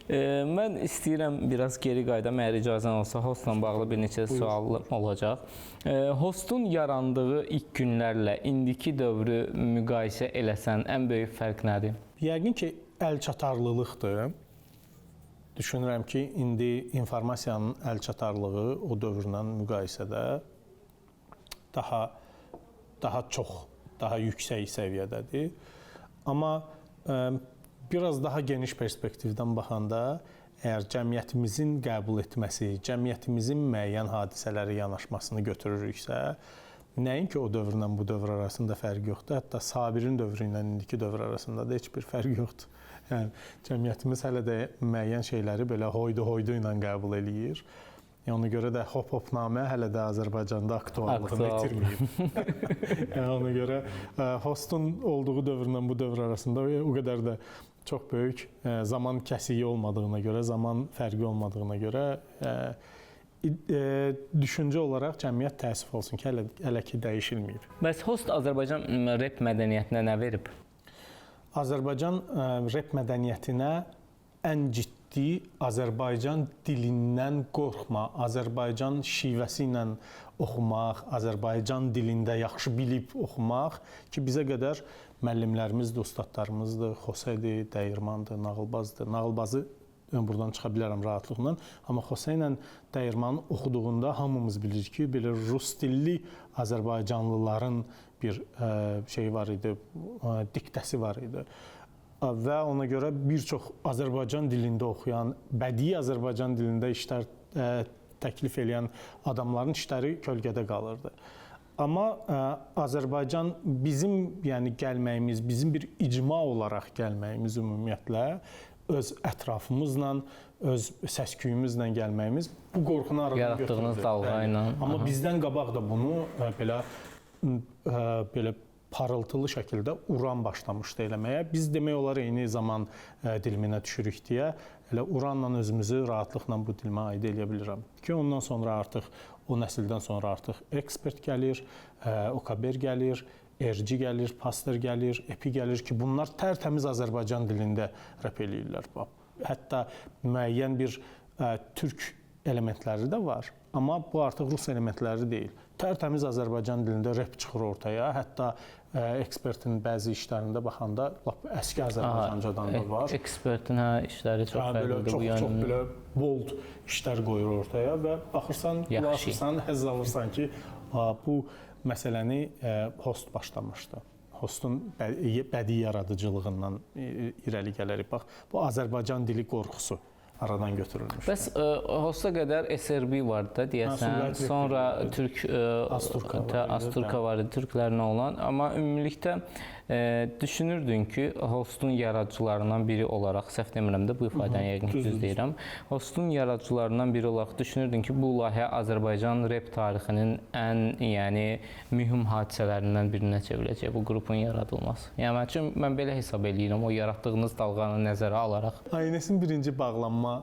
Mən istəyirəm biraz geri qaydam, əgər icazən olsa, hostla bağlı bir neçə sual olacaq. Hostun yarandığı ilk günlərlə indiki dövrü müqayisə eləsən, ən böyük fərq nədir? Yəqin ki, əlçatarlılıqdır. Düşünürəm ki, indi informasiyanın əlçatarlığı o dövrlə müqayisədə daha çox, daha yüksək səviyyədədir. Amma biraz daha geniş perspektivdən baxanda, əgər cəmiyyətimizin qəbul etməsi, cəmiyyətimizin müəyyən hadisələrə yanaşmasını götürürüksə, nəinki o dövrlə bu dövr arasında fərq yoxdur, hətta Sabirin dövrü ilə indiki dövr arasında da heç bir fərq yoxdur. Yəni, cəmiyyətimiz hələ də müəyyən şeyləri belə hoydu-hoydu ilə qəbul eləyir. Ona görə də hop-hopnamə hələ də Azərbaycanda aktuallığını itirməyib. Yəni, ona görə hostun olduğu dövrlə bu dövr arasında o qədər də çox böyük zaman kəsiyi olmadığına görə, zaman fərqi olmadığına görə düşüncə olaraq cəmiyyət təəssüf olsun ki, hələ ki dəyişilməyib. Bəs host Azərbaycan rep mədəniyyətinə nə verib? Azərbaycan rep mədəniyyətinə ən ciddi Azərbaycan dilindən qorxma, Azərbaycan şivəsi ilə oxumaq, Azərbaycan dilində yaxşı bilib oxumaq ki, bizə qədər müəllimlərimizdir, ustadlarımızdır, Xosedir, Dəyirmandır, Nağılbazdır. Nağılbazı buradan çıxa bilərəm rahatlıqla, amma Xose ilə Dəyirmanı oxuduğunda hamımız bilir ki, belə rus dilli Azərbaycanlıların bir şey var idi, diktəsi var idi. Və ona görə bir çox Azərbaycan dilində oxuyan, bədii Azərbaycan dilində işlər təklif edən adamların işləri kölgədə qalırdı. Amma Azərbaycan bizim gəlməyimiz, bizim bir icma olaraq gəlməyimiz ümumiyyətlə öz ətrafımızla, öz səs-küyümüzlə gəlməyimiz bu qorxunu aradan götürdü. Yaratdığınız dalğa ilə. Amma bizdən qabaq da bunu belə parıltılı şəkildə Uran başlamışdı eləməyə. Biz demək olar eyni zaman diliminə düşürük deyə elə Uranla özümüzü rahatlıqla bu dilimə aid edə bilirəm. Ki ondan sonra artıq, o nəsildən sonra artıq ekspert gəlir, Okaber gəlir, Erci gəlir, Pastor gəlir, Epi gəlir ki, bunlar tərtəmiz Azərbaycan dilində rəp eləyirlər. Hətta müəyyən bir türk elementləri də var, amma bu artıq rus elementləri deyil. Tərtəmiz Azərbaycan dilində rep çıxır ortaya. Hətta ekspertin bəzi işlərində baxanda lap əski Azərbaycancadan da var. Ekspertin işləri çox fərqlidir. Çox belə bold işlər qoyur ortaya və baxırsan, qulaqırsan, həzz alırsan ki, bu məsələni host başlamışdı. Hostun bədii yaradıcılığından irəli gələrək bax, bu Azərbaycan dili qorxusu aradan götürülmüş. Bəs hosta qədər SRB vardı da deyəsən, sonra Asturka var idi, türklərlə olan, amma ümumilikdə düşünürdün ki, hostun yaradıcılarından biri olaraq, səhv demirəm də bu ifadəni yəqin düz deyirəm, hostun yaradıcılarından biri olaraq düşünürdün ki, bu layihə Azərbaycan rep tarixinin ən mühüm hadisələrindən birinə çevriləcək, bu qrupun yaradılması. Yəni, mən belə hesab edirəm, o yaratdığınız dalğanı nəzərə alaraq. ANS-in birinci bağlanma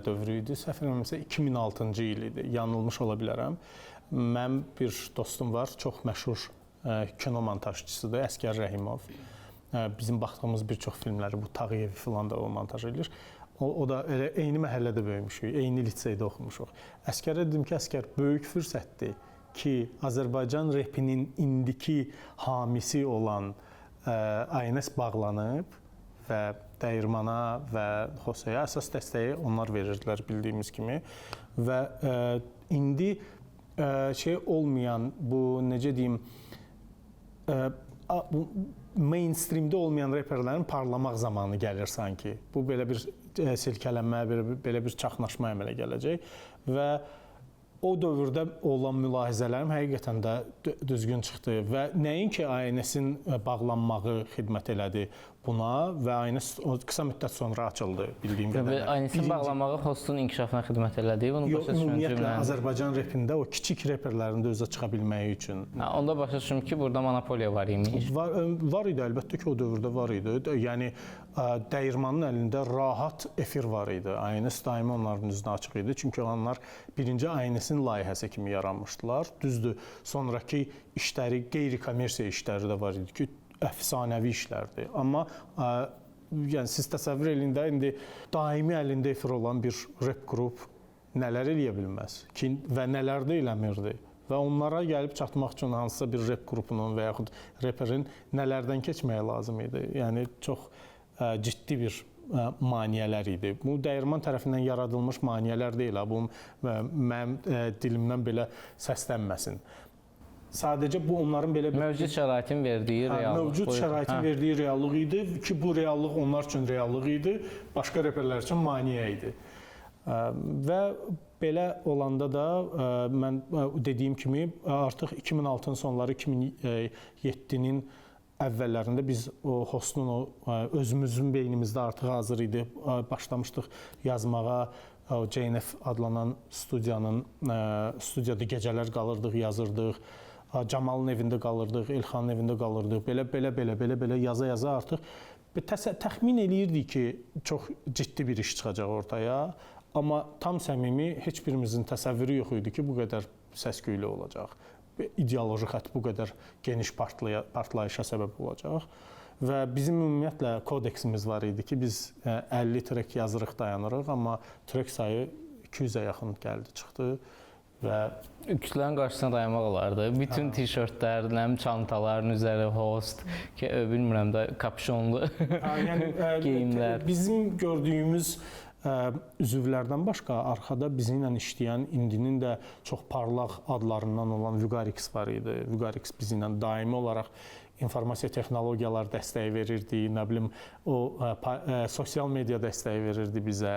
dövrü idi. Səhv eləmirəmsə 2006-cı il idi. Yanılmış ola bilərəm. Mənim bir dostum var, çox məşhur kino montajçısıdır, Əskər Rəhimov. Bizim baxdığımız bir çox filmləri, bu Tağıyevi filan da o montaj edir. O da elə eyni məhəllədə böyümüşük, eyni liseydə oxumuşuq. Əskərə dedim ki, Əskər, böyük fürsətdir ki, Azərbaycan repinin indiki hamisi olan ANS bağlanıb və Dəyirmana və Xoseyə əsas dəstəyi onlar verirdilər bildiyimiz kimi və indi olmayan, bu necə deyim, mainstreamdə olmayan reperlərin parlamaq zamanı gəlir sanki. Bu belə bir silkələnmə, belə bir çaxnaşma əmələ gələcək və o dövrdə olan mülahizələrim həqiqətən də düzgün çıxdı və nəinki ANS-in bağlanmağı xidmət elədi buna və ANS qısa müddət sonra açıldı bildiyim qədərlə. ANS-in bağlanmağı hostun inkişafına xidmət elədi. Yox, ümumiyyətlə Azərbaycan repində o kiçik reperlərin də özə çıxa bilməyi üçün. Onda başa düşürüm ki, burada monopoliya var imiş. Var idi, əlbəttə ki, o dövrdə var idi. Yəni, Dəyirmanın əlində rahat efir var idi. ANS daimi onların üzünə açıq idi. Çünki onlar birinci ANS-in layihəsi kimi yaranmışdılar. Düzdür, sonraki işləri, qeyri-kommersiya işləri də var idi ki, əfsanəvi işlərdir. Amma yəni siz təsəvvür eləyin də, indi daimi əlində efir olan bir rep qrup nələr eləyə bilməz ki, və nələr də eləmirdi. Və onlara gəlib çatmaq üçün hansısa bir rep qrupunun və yaxud reperin nələrdən keçməyə lazım idi. Yəni çox ciddi bir maneələr idi. Bu dəyirman tərəfindən yaradılmış maneələr deyil, bu mənim dilimdən belə səslənməsin. Sadəcə bu onların belə mövcud şəraitin verdiyi reallıq. Mövcud şəraitin verdiyi reallıq idi ki, bu reallıq onlar üçün reallıq idi, başqa reperlər üçün maneə idi. Və belə olanda da mən dediyim kimi artıq 2006-nın sonları 2007-nin əvvəllərində biz o hostun özümüzün beynimizdə artıq hazır idi. Başlamışdıq yazmağa, JNF adlanan studiyada gecələr qalırdıq, yazırdıq. Camalın evində qalırdıq, Elxanın evində qalırdıq. Belə yaza artıq təxmin eləyirdik ki, çox ciddi bir iş çıxacaq ortaya. Amma tam səmimi heç birimizin təsəvvürü yox idi ki, bu qədər səs-küylü olacaq. İdeoloji xətt bu qədər geniş partlayışa səbəb olacaq. Və bizim ümumiyyətlə kodeksimiz var idi ki, biz 50 trek yazırıq, dayanırıq, amma trek sayı 200-ə yaxın gəldi, çıxdı və kütlənin qarşısına dayanmaq olardı. Bütün tişörtlər, çantaların üzəri host, bilmirəm də kapşonlu geyimlər. Bizim gördüyümüz üzvlərdən başqa arxada bizimlə işləyən indinin də çox parlaq adlarından olan Vüqarix var idi. Vüqarix bizimlə daimi olaraq informasiya texnologiyalar dəstəyi verirdi, nə bilim o sosial media dəstəyi verirdi bizə.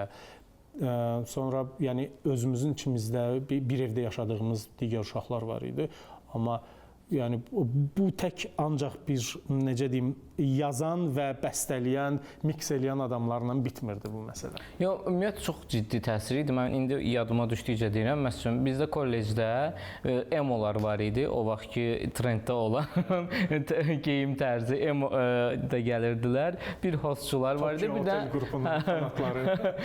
Sonra yəni özümüzün içimizdə bir evdə yaşadığımız digər uşaqlar var idi. Amma yəni bu tək ancaq bir necə deyim, yazan və bəstələyən, miks eləyən adamlarla bitmirdi bu məsələ. Yox, ümumiyyətlə çox ciddi təsir idi. Mən indi yadıma düşdükcə deyirəm. Məsələn, bizdə kollecdə emolar var idi. O vaxt ki, trenddə olan geyim tərzi emo da gəlirdilər. Bir hostçular var idi, bir də qrupunun qanatları.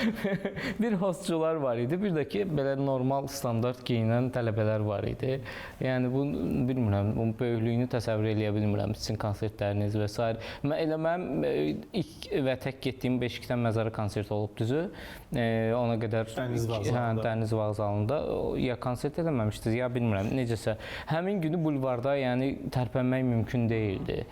Bir hostçular var idi, bir də ki, belə normal standart geyinən tələbələr var idi. Yəni bu bilmirəm, onun böyüklüyünü təsəvvür eləyə bilmirəm, sizin konsertləriniz və s. Mənim ilk və tək getdiyim Beşikdən Məzarı konserti olub düzü. Ona qədər Dəniz Vağzalında ya konsert eləməmişdiniz, ya bilmirəm necəsə. Həmin günü bulvarda yəni tərpənmək mümkün deyildi.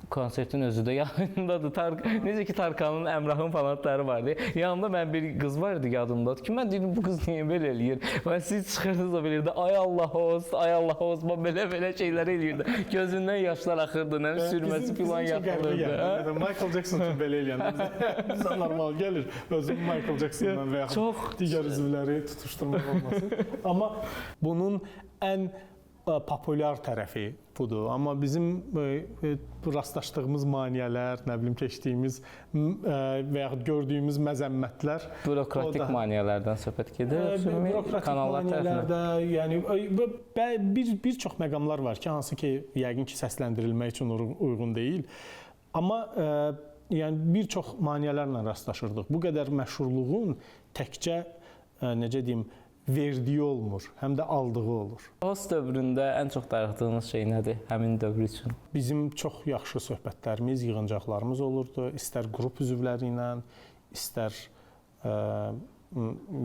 Konsertin özü də yanındadır. Necə ki Tarkanın, Əmrahın fanatları vardı. Yanında mən bir qız vardı yadımdadır ki, mən dedim bu qız niyə belə eləyir? Və siz çıxırdınız o bilirdi. Ay Allah host, belə şeylər eləyirdi. Gözündən yaşlar axırdı, nə sürməsi filan yapılırdı. Michael Jackson üçün belə eləyəndə bizə normal gəlir. Özüm Michael Jacksondan və yaxud digər üzvləri tutuşturmaq olmasın. Amma bunun ən populyar tərəfi budur. Amma bizim rastlaşdığımız maneələr, nə bilim keçdiyimiz və yaxud gördüyümüz məzəmmətlər bürokratik maneələrdən söhbət gedir. Bürokratik maneələrdə, yəni bir çox məqamlar var ki, hansı ki, yəqin ki, səsləndirilmək üçün uyğun deyil. Amma yəni bir çox maneələrlə rastlaşırdıq. Bu qədər məşhurluğun təkcə necə deyim, verdiyi olmur, həm də aldığı olur. Host dövründə ən çox darıxdığınız şey nədir həmin dövr üçün? Bizim çox yaxşı söhbətlərimiz, yığıncaqlarımız olurdu. İstər qrup üzvləri ilə, istər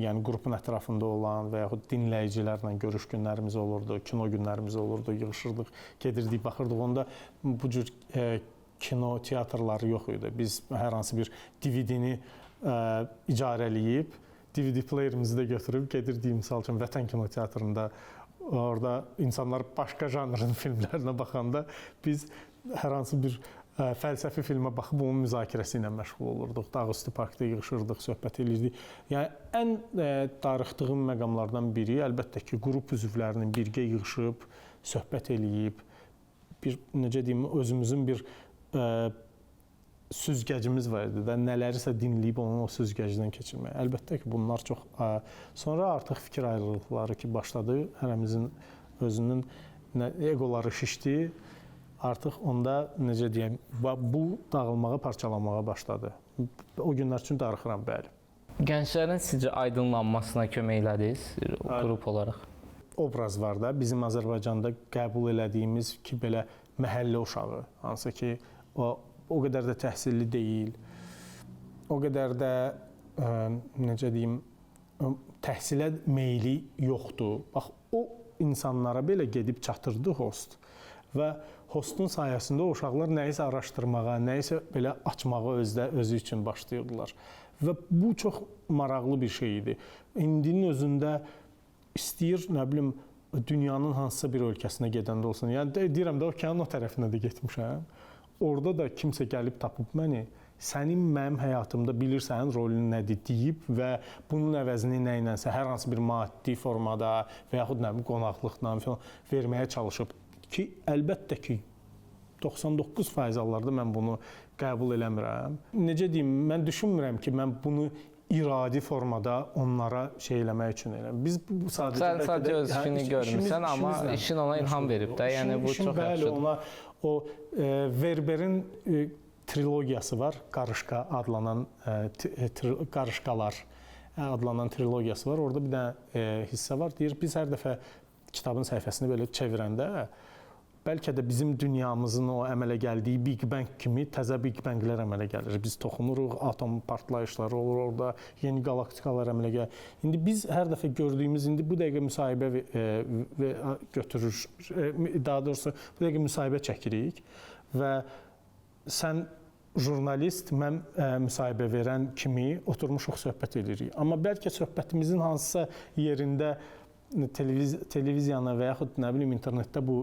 yəni qrupun ətrafında olan və yaxud dinləyicilərlə görüş günlərimiz olurdu, kino günlərimiz olurdu, yığışırdıq, gedirdik, baxırdıq. Onda bu cür kino teatrları yox idi. Biz hər hansı bir DVD-ni icarələyib, DVD playerimizi də götürüb gedirdik, misal üçün Vətən Kinoteatrında. Orada insanlar başqa janrın filmlərinə baxanda biz hər hansı bir fəlsəfi filmə baxıb onun müzakirəsi ilə məşğul olurduq. Dağüstü parkda yığışırdıq, söhbət edirdik. Yəni ən darıxdığım məqamlardan biri əlbəttə ki, qrup üzvlərinin birgə yığışıb, söhbət eləyib, bir necə deyim, özümüzün bir süzgəcimiz var idi və nələrisə dinləyib onun o süzgəcdən keçirmək. Əlbəttə ki, bunlar çox sonra artıq fikir ayrılıqları ki başladı. Hərəmizin özünün eqoları şişdi. Artıq onda necə deyim, bu dağılmağa, parçalanmağa başladı. O günlər üçün darıxıram, bəli. Gənclərin sizcə aydınlanmasına kömək elədiniz qrup olaraq? Obraz var da, bizim Azərbaycanda qəbul elədiyimiz ki, belə məhəllə uşağı, hansı ki, o o qədər də təhsilli deyil. O qədər də necə deyim, təhsilə meyli yoxdur. Bax, o insanlara belə gedib çatırdı host və hostun sayəsində o uşaqlar nəyisə araşdırmağa, nəyisə belə açmağa özü üçün başlayırdılar. Və bu çox maraqlı bir şey idi. İndinin özündə istəyir, nə bilim, dünyanın hansısa bir ölkəsinə gedəndə olsun. Yəni deyirəm də okeanın o tərəfinə də getmişəm. Orada da kimsə gəlib tapıb məni, sənin mənim həyatımda bilirsən rolun nədir deyib və bunun əvəzini nə ilənsə hər hansı bir maddi formada və yaxud nə bilim qonaqlıqla falan verməyə çalışıb ki, əlbəttə ki 99% hallarda mən bunu qəbul eləmirəm. Necə deyim, mən düşünmürəm ki, mən bunu iradi formada onlara şey eləmək üçün eləyirəm. Biz bu sadəcə öz işini görmüsən, amma işin ona ilham verib də. Yəni bu çox yaxşıdır. Ona o Verber'in trilogiyası var, Qarışqa adlanan Qarışqalar adlanan trilogiyası var. Orada bir dənə hissə var. Deyir, biz hər dəfə kitabın səhifəsini belə çevirəndə bəlkə də bizim dünyamızın o əmələ gəldiyi Big Bang kimi təzə Big Banglər əmələ gəlir. Biz toxunuruq, atom partlayışları olur orada, yeni qalaktikalar əmələ gəlir. İndi biz hər dəfə gördüyümüz, indi bu dəqiqə müsahibə götürür, daha doğrusu bu dəqiqə müsahibə çəkirik və sən jurnalist, mən müsahibə verən kimi oturmuşuq, söhbət edirik. Amma bəlkə söhbətimizin hansısa yerində televiziyanı və yaxud nə bilim internetdə bu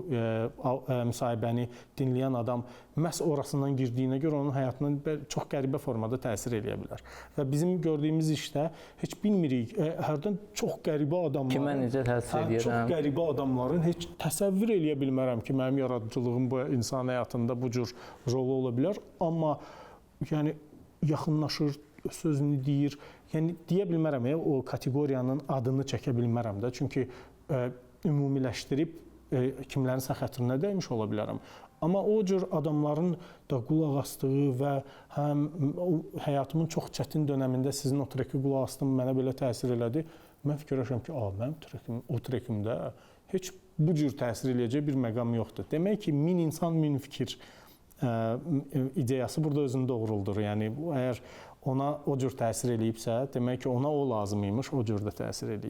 müsahibəni dinləyən adam məhz orasından girdiyinə görə onun həyatına çox qəribə formada təsir edə bilər. Və bizim gördüyümüz işdə heç bilmirik, hərdən çox qəribə adamlar, kimə necə təsir edir? Çox qəribə adamların heç təsəvvür eləyə bilmərəm ki, mənim yaradıcılığım bu insan həyatında bu cür rolu ola bilər, amma yəni yaxınlaşır, sözünü deyir. Yəni deyə bilmərəm, o kateqoriyanın adını çəkə bilmərəm də. Çünki ümumiləşdirib kimlərinsə xətrinə dəymiş ola bilərəm. Amma o cür adamların da qulaq asdığı və həm həyatımın çox çətin dönəmində sizin o treki qulaq astım, mənə belə təsir elədi. Mən fikirləşirəm ki, mənim o trekimdə heç bu cür təsir eləyəcək bir məqam yoxdur. Demək ki, min insan, min fikir ideyası burada özünü doğruldur. Yəni əgər ona o cür təsir eləyibsə, demək ki, ona o lazım imiş, o cür də təsir eləyib.